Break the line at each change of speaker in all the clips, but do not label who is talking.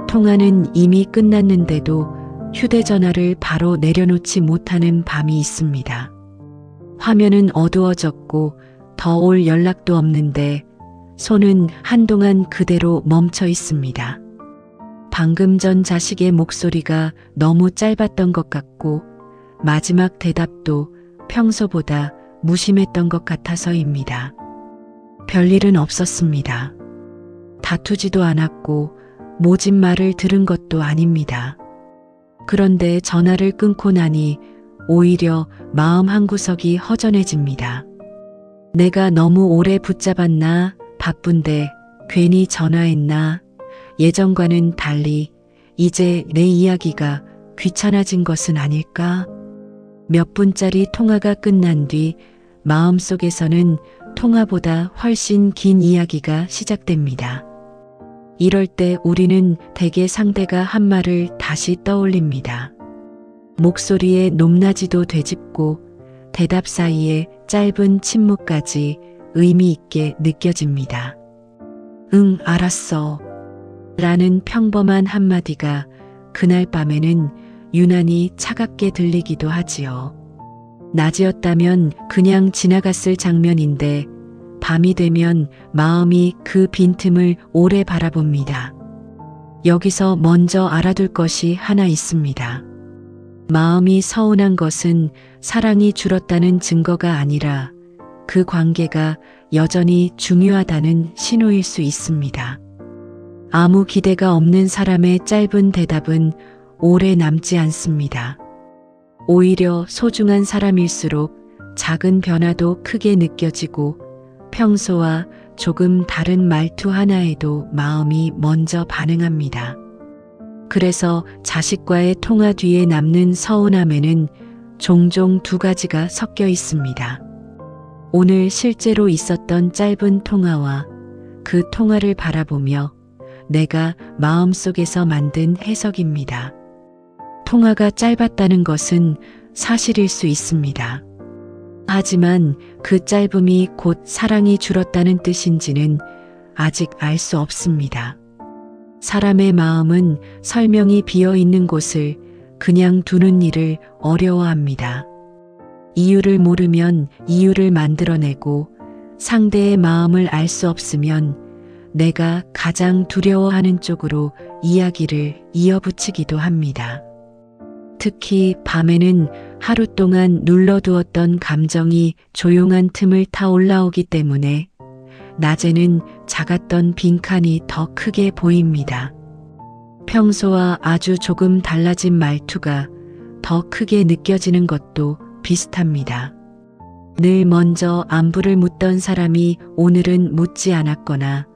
통화는 이미 끝났는데도 휴대전화를 바로 내려놓지 못하는 밤이 있습니다. 화면은 어두워졌고 더 올 연락도 없는데 손은 한동안 그대로 멈춰 있습니다. 방금 전 자식의 목소리가 너무 짧았던 것 같고 마지막 대답도 평소보다 무심했던 것 같아서입니다. 별일은 없었습니다. 다투지도 않았고 모진 말을 들은 것도 아닙니다. 그런데 전화를 끊고 나니 오히려 마음 한구석이 허전해집니다. 내가 너무 오래 붙잡았나? 바쁜데 괜히 전화했나? 예전과는 달리 이제 내 이야기가 귀찮아진 것은 아닐까? 몇 분짜리 통화가 끝난 뒤 마음속에서는 통화보다 훨씬 긴 이야기가 시작됩니다. 이럴 때 우리는 대개 상대가 한 말을 다시 떠올립니다. 목소리에 높낮이도 되짚고 대답 사이에 짧은 침묵까지 의미 있게 느껴집니다. 응, 알았어. 라는 평범한 한마디가 그날 밤에는 유난히 차갑게 들리기도 하지요. 낮이었다면 그냥 지나갔을 장면인데 밤이 되면 마음이 그 빈틈을 오래 바라봅니다. 여기서 먼저 알아둘 것이 하나 있습니다. 마음이 서운한 것은 사랑이 줄었다는 증거가 아니라 그 관계가 여전히 중요하다는 신호일 수 있습니다. 아무 기대가 없는 사람의 짧은 대답은 오래 남지 않습니다. 오히려 소중한 사람일수록 작은 변화도 크게 느껴지고 평소와 조금 다른 말투 하나에도 마음이 먼저 반응합니다. 그래서 자식과의 통화 뒤에 남는 서운함에는 종종 두 가지가 섞여 있습니다. 오늘 실제로 있었던 짧은 통화와 그 통화를 바라보며 내가 마음속에서 만든 해석입니다. 통화가 짧았다는 것은 사실일 수 있습니다. 하지만 그 짧음이 곧 사랑이 줄었다는 뜻인지는 아직 알 수 없습니다. 사람의 마음은 설명이 비어 있는 곳을 그냥 두는 일을 어려워합니다. 이유를 모르면 이유를 만들어내고 상대의 마음을 알 수 없으면 내가 가장 두려워하는 쪽으로 이야기를 이어붙이기도 합니다. 특히 밤에는 하루 동안 눌러두었던 감정이 조용한 틈을 타 올라오기 때문에 낮에는 작았던 빈칸이 더 크게 보입니다. 평소와 아주 조금 달라진 말투가 더 크게 느껴지는 것도 비슷합니다. 늘 먼저 안부를 묻던 사람이 오늘은 묻지 않았거나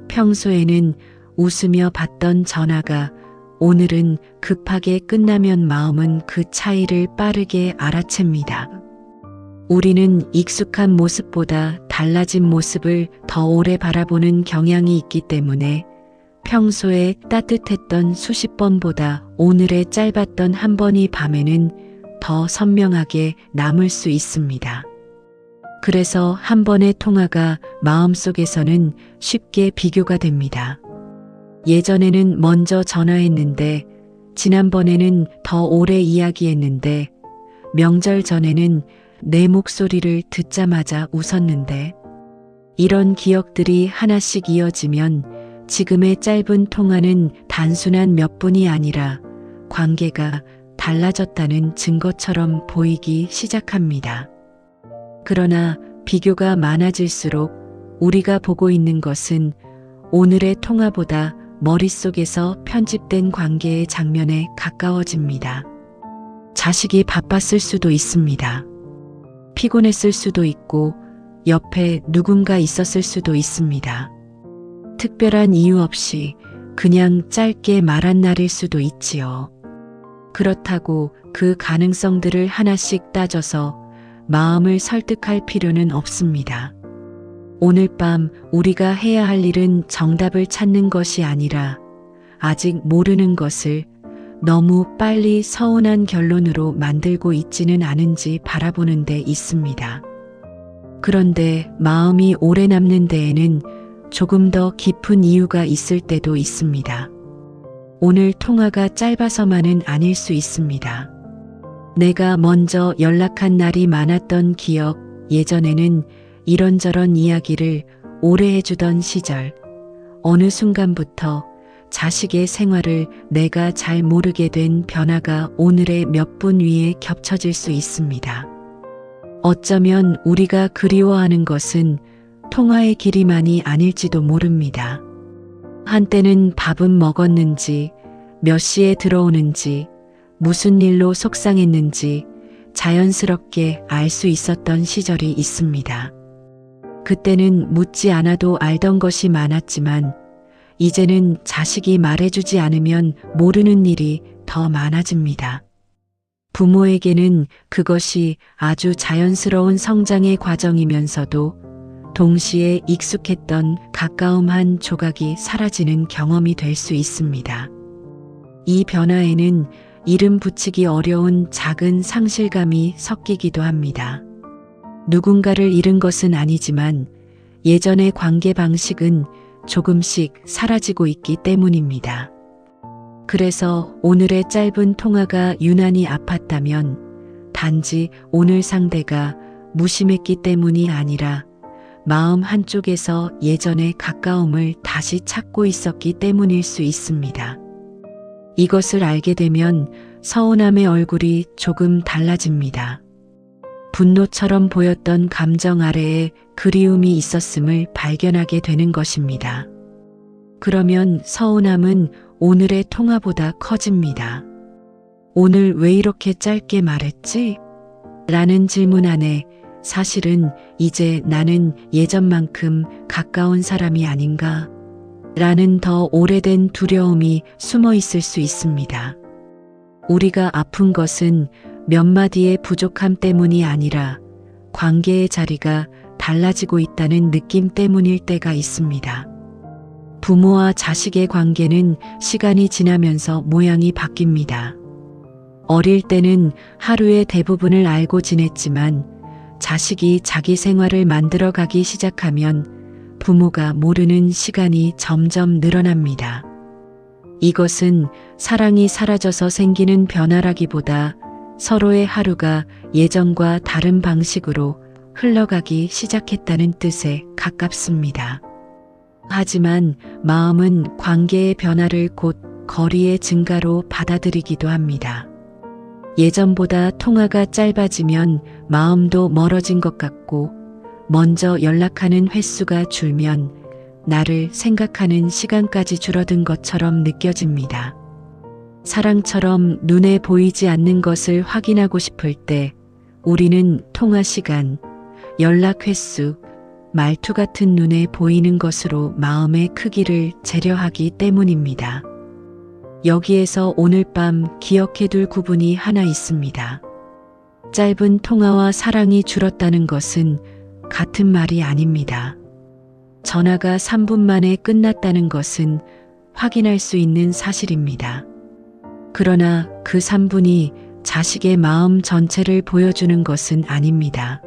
평소에는 웃으며 받던 전화가 오늘은 급하게 끝나면 마음은 그 차이를 빠르게 알아챕니다. 우리는 익숙한 모습보다 달라진 모습을 더 오래 바라보는 경향이 있기 때문에 평소에 따뜻했던 수십 번보다 오늘의 짧았던 한 번이 밤에는 더 선명하게 남을 수 있습니다. 그래서 한 번의 통화가 마음속에서는 쉽게 비교가 됩니다. 예전에는 먼저 전화했는데, 지난번에는 더 오래 이야기했는데, 명절 전에는 내 목소리를 듣자마자 웃었는데, 이런 기억들이 하나씩 이어지면 지금의 짧은 통화는 단순한 몇 분이 아니라 관계가 달라졌다는 증거처럼 보이기 시작합니다. 그러나 비교가 많아질수록 우리가 보고 있는 것은 오늘의 통화보다 머릿속에서 편집된 관계의 장면에 가까워집니다. 자식이 바빴을 수도 있습니다. 피곤했을 수도 있고 옆에 누군가 있었을 수도 있습니다. 특별한 이유 없이 그냥 짧게 말한 날일 수도 있지요. 그렇다고 그 가능성들을 하나씩 따져서 마음을 설득할 필요는 없습니다. 오늘 밤 우리가 해야 할 일은 정답을 찾는 것이 아니라 아직 모르는 것을 너무 빨리 서운한 결론으로 만들고 있지는 않은지 바라보는 데 있습니다. 그런데 마음이 오래 남는 데에는 조금 더 깊은 이유가 있을 때도 있습니다. 오늘 통화가 짧아서만은 아닐 수 있습니다. 내가 먼저 연락한 날이 많았던 기억, 예전에는 이런저런 이야기를 오래 해주던 시절, 어느 순간부터 자식의 생활을 내가 잘 모르게 된 변화가 오늘의 몇 분 위에 겹쳐질 수 있습니다. 어쩌면 우리가 그리워하는 것은 통화의 길이만이 아닐지도 모릅니다. 한때는 밥은 먹었는지, 몇 시에 들어오는지, 무슨 일로 속상했는지 자연스럽게 알 수 있었던 시절이 있습니다. 그때는 묻지 않아도 알던 것이 많았지만 이제는 자식이 말해주지 않으면 모르는 일이 더 많아집니다. 부모에게는 그것이 아주 자연스러운 성장의 과정이면서도 동시에 익숙했던 가까움 한 조각이 사라지는 경험이 될 수 있습니다. 이 변화에는 이름 붙이기 어려운 작은 상실감이 섞이기도 합니다. 누군가를 잃은 것은 아니지만 예전의 관계 방식은 조금씩 사라지고 있기 때문입니다. 그래서 오늘의 짧은 통화가 유난히 아팠다면 단지 오늘 상대가 무심했기 때문이 아니라 마음 한쪽에서 예전의 가까움을 다시 찾고 있었기 때문일 수 있습니다. 이것을 알게 되면 서운함의 얼굴이 조금 달라집니다. 분노처럼 보였던 감정 아래에 그리움이 있었음을 발견하게 되는 것입니다. 그러면 서운함은 오늘의 통화보다 커집니다. 오늘 왜 이렇게 짧게 말했지? 라는 질문 안에 사실은 이제 나는 예전만큼 가까운 사람이 아닌가? 라는 더 오래된 두려움이 숨어 있을 수 있습니다. 우리가 아픈 것은 몇 마디의 부족함 때문이 아니라 관계의 자리가 달라지고 있다는 느낌 때문일 때가 있습니다. 부모와 자식의 관계는 시간이 지나면서 모양이 바뀝니다. 어릴 때는 하루의 대부분을 알고 지냈지만 자식이 자기 생활을 만들어가기 시작하면 부모가 모르는 시간이 점점 늘어납니다. 이것은 사랑이 사라져서 생기는 변화라기보다 서로의 하루가 예전과 다른 방식으로 흘러가기 시작했다는 뜻에 가깝습니다. 하지만 마음은 관계의 변화를 곧 거리의 증가로 받아들이기도 합니다. 예전보다 통화가 짧아지면 마음도 멀어진 것 같고 먼저 연락하는 횟수가 줄면 나를 생각하는 시간까지 줄어든 것처럼 느껴집니다. 사랑처럼 눈에 보이지 않는 것을 확인하고 싶을 때 우리는 통화 시간, 연락 횟수, 말투 같은 눈에 보이는 것으로 마음의 크기를 재려하기 때문입니다. 여기에서 오늘 밤 기억해둘 구분이 하나 있습니다. 짧은 통화와 사랑이 줄었다는 것은 같은 말이 아닙니다. 전화가 3분 만에 끝났다는 것은 확인할 수 있는 사실입니다. 그러나 그 3분이 자식의 마음 전체를 보여주는 것은 아닙니다.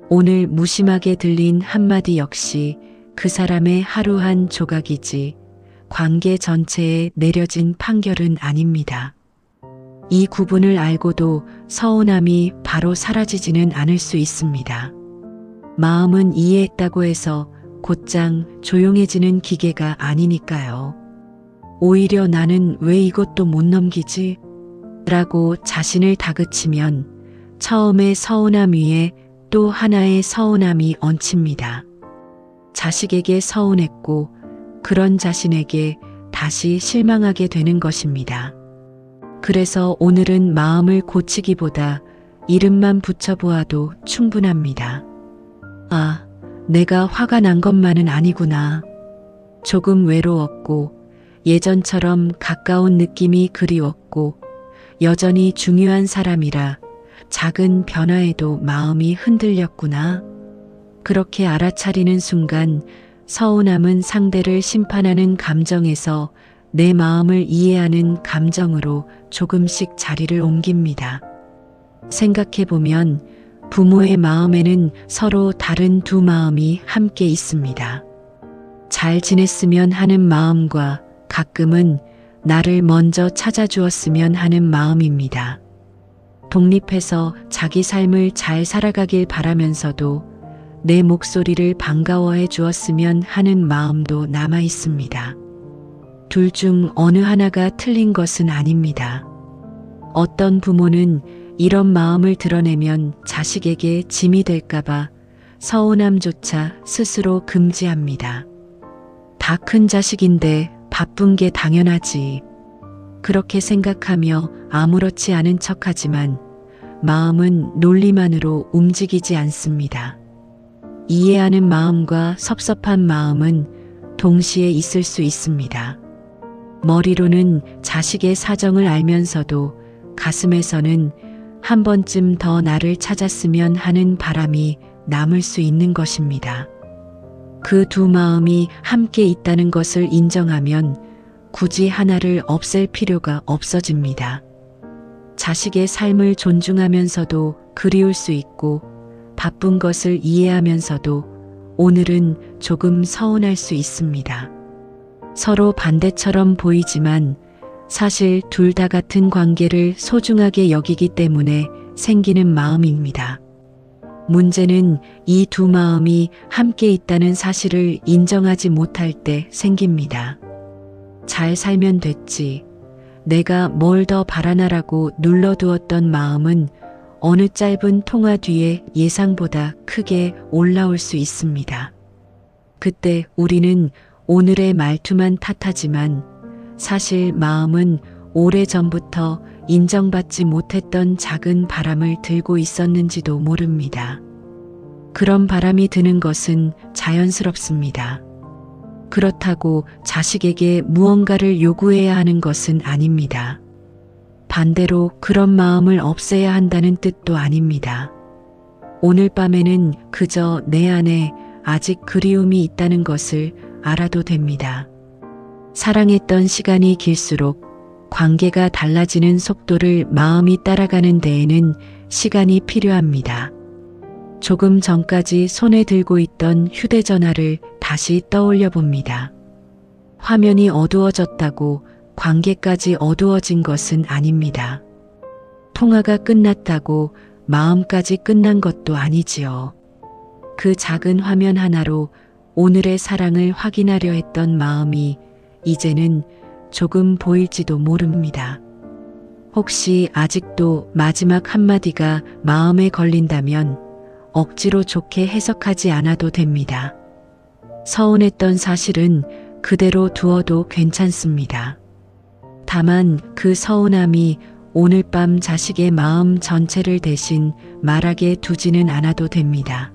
오늘 무심하게 들린 한마디 역시 그 사람의 하루 한 조각이지 관계 전체에 내려진 판결은 아닙니다. 이 구분을 알고도 서운함이 바로 사라지지는 않을 수 있습니다. 마음은 이해했다고 해서 곧장 조용해지는 기계가 아니니까요. 오히려 나는 왜 이것도 못 넘기지? 라고 자신을 다그치면 처음의 서운함 위에 또 하나의 서운함이 얹힙니다. 자식에게 서운했고 그런 자신에게 다시 실망하게 되는 것입니다. 그래서 오늘은 마음을 고치기보다 이름만 붙여보아도 충분합니다. 아, 내가 화가 난 것만은 아니구나. 조금 외로웠고 예전처럼 가까운 느낌이 그리웠고 여전히 중요한 사람이라 작은 변화에도 마음이 흔들렸구나. 그렇게 알아차리는 순간 서운함은 상대를 심판하는 감정에서 내 마음을 이해하는 감정으로 조금씩 자리를 옮깁니다. 생각해보면 부모의 마음에는 서로 다른 두 마음이 함께 있습니다. 잘 지냈으면 하는 마음과 가끔은 나를 먼저 찾아주었으면 하는 마음입니다. 독립해서 자기 삶을 잘 살아가길 바라면서도 내 목소리를 반가워해 주었으면 하는 마음도 남아 있습니다. 둘 중 어느 하나가 틀린 것은 아닙니다. 어떤 부모는 이런 마음을 드러내면 자식에게 짐이 될까봐 서운함조차 스스로 금지합니다. 다 큰 자식인데 바쁜 게 당연하지. 그렇게 생각하며 아무렇지 않은 척하지만 마음은 논리만으로 움직이지 않습니다. 이해하는 마음과 섭섭한 마음은 동시에 있을 수 있습니다. 머리로는 자식의 사정을 알면서도 가슴에서는 한 번쯤 더 나를 찾았으면 하는 바람이 남을 수 있는 것입니다. 그 두 마음이 함께 있다는 것을 인정하면 굳이 하나를 없앨 필요가 없어집니다. 자식의 삶을 존중하면서도 그리울 수 있고 바쁜 것을 이해하면서도 오늘은 조금 서운할 수 있습니다. 서로 반대처럼 보이지만 사실 둘 다 같은 관계를 소중하게 여기기 때문에 생기는 마음입니다. 문제는 이 두 마음이 함께 있다는 사실을 인정하지 못할 때 생깁니다. 잘 살면 됐지. 내가 뭘 더 바라나라고 눌러두었던 마음은 어느 짧은 통화 뒤에 예상보다 크게 올라올 수 있습니다. 그때 우리는 오늘의 말투만 탓하지만 사실 마음은 오래전부터 인정받지 못했던 작은 바람을 들고 있었는지도 모릅니다. 그런 바람이 드는 것은 자연스럽습니다. 그렇다고 자식에게 무언가를 요구해야 하는 것은 아닙니다. 반대로 그런 마음을 없애야 한다는 뜻도 아닙니다. 오늘 밤에는 그저 내 안에 아직 그리움이 있다는 것을 알아도 됩니다. 사랑했던 시간이 길수록 관계가 달라지는 속도를 마음이 따라가는 데에는 시간이 필요합니다. 조금 전까지 손에 들고 있던 휴대전화를 다시 떠올려 봅니다. 화면이 어두워졌다고 관계까지 어두워진 것은 아닙니다. 통화가 끝났다고 마음까지 끝난 것도 아니지요. 그 작은 화면 하나로 오늘의 사랑을 확인하려 했던 마음이 이제는 조금 보일지도 모릅니다. 혹시 아직도 마지막 한마디가 마음에 걸린다면 억지로 좋게 해석하지 않아도 됩니다. 서운했던 사실은 그대로 두어도 괜찮습니다. 다만 그 서운함이 오늘 밤 자식의 마음 전체를 대신 말하게 두지는 않아도 됩니다.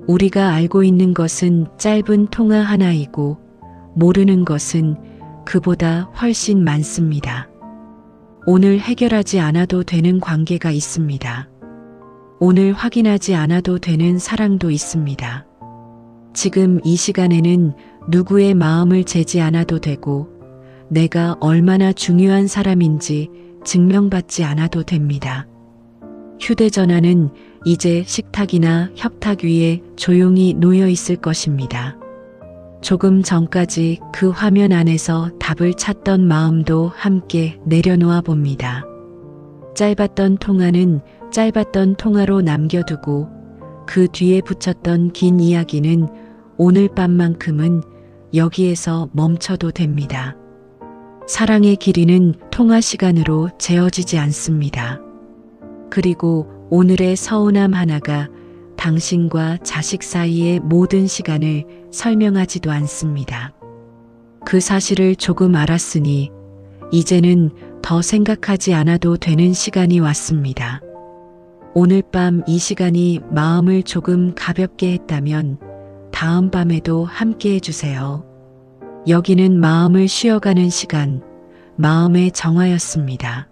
우리가 알고 있는 것은 짧은 통화 하나이고 모르는 것은 그보다 훨씬 많습니다. 오늘 해결하지 않아도 되는 관계가 있습니다. 오늘 확인하지 않아도 되는 사랑도 있습니다. 지금 이 시간에는 누구의 마음을 재지 않아도 되고 내가 얼마나 중요한 사람인지 증명받지 않아도 됩니다. 휴대전화는 이제 식탁이나 협탁 위에 조용히 놓여 있을 것입니다. 조금 전까지 그 화면 안에서 답을 찾던 마음도 함께 내려놓아 봅니다. 짧았던 통화는 짧았던 통화로 남겨두고 그 뒤에 붙였던 긴 이야기는 오늘 밤만큼은 여기에서 멈춰도 됩니다. 사랑의 길이는 통화 시간으로 재어지지 않습니다. 그리고 오늘의 서운함 하나가 당신과 자식 사이의 모든 시간을 설명하지도 않습니다. 그 사실을 조금 알았으니 이제는 더 생각하지 않아도 되는 시간이 왔습니다. 오늘 밤 이 시간이 마음을 조금 가볍게 했다면 다음 밤에도 함께 해주세요. 여기는 마음을 쉬어가는 시간, 마음의 정화였습니다.